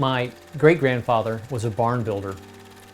My great-grandfather was a barn builder,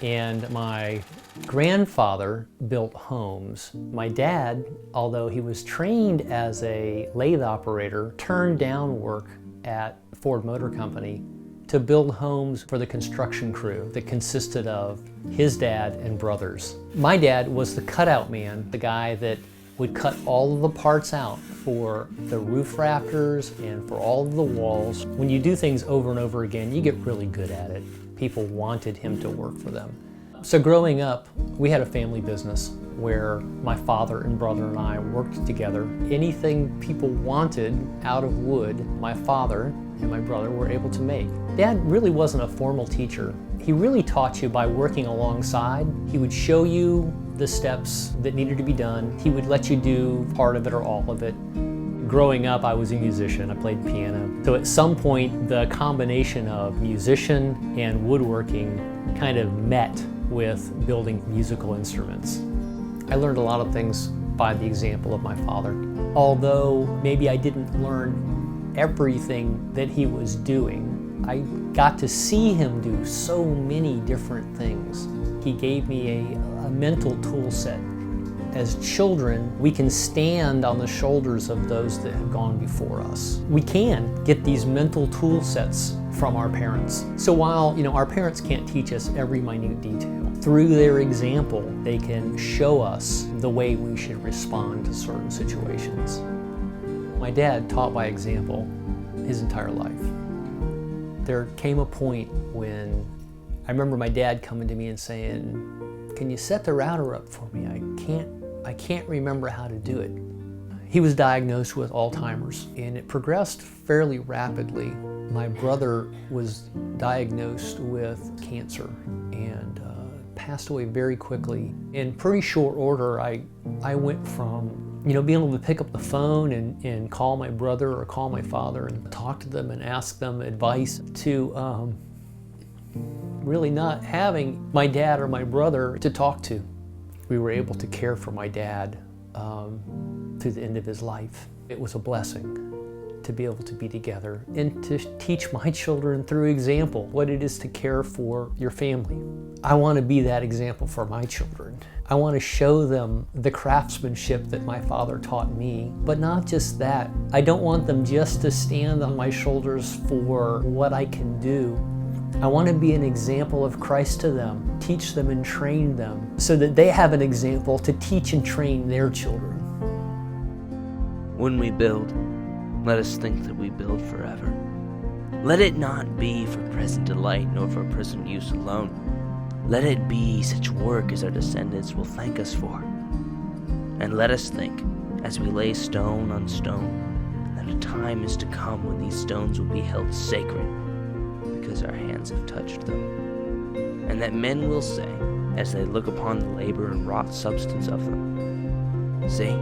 and my grandfather built homes. My dad, although he was trained as a lathe operator, turned down work at Ford Motor Company to build homes for the construction crew that consisted of his dad and brothers. My dad was the cutout man, the guy that would cut all of the parts out for the roof rafters and for all of the walls. When you do things over and over again, you get really good at it. People wanted him to work for them. So growing up, we had a family business where my father and brother and I worked together. Anything people wanted out of wood, my father and my brother were able to make. Dad really wasn't a formal teacher. He really taught you by working alongside. He would show you the steps that needed to be done. He would let you do part of it or all of it. Growing up, I was a musician. I played piano. So at some point, the combination of musician and woodworking kind of met with building musical instruments. I learned a lot of things by the example of my father. Although maybe I didn't learn everything that he was doing, I got to see him do so many different things. He gave me a mental tool set. As children, we can stand on the shoulders of those that have gone before us. We can get these mental tool sets from our parents. So while our parents can't teach us every minute detail, through their example, they can show us the way we should respond to certain situations. My dad taught by example his entire life. There came a point when I remember my dad coming to me and saying, "Can you set the router up for me? I can't remember how to do it." He was diagnosed with Alzheimer's, and it progressed fairly rapidly. My brother was diagnosed with cancer and passed away very quickly. In pretty short order, I went from being able to pick up the phone and call my brother or call my father and talk to them and ask them advice to really not having my dad or my brother to talk to. We were able to care for my dad to the end of his life. It was a blessing to be able to be together and to teach my children through example what it is to care for your family. I want to be that example for my children. I want to show them the craftsmanship that my father taught me, but not just that. I don't want them just to stand on my shoulders for what I can do. I want to be an example of Christ to them, teach them and train them so that they have an example to teach and train their children. When we build, let us think that we build forever. Let it not be for present delight nor for present use alone. Let it be such work as our descendants will thank us for. And let us think, as we lay stone on stone, that a time is to come when these stones will be held sacred because our hands have touched them. And that men will say, as they look upon the labor and wrought substance of them, "See,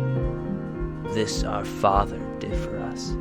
this our Father did for us."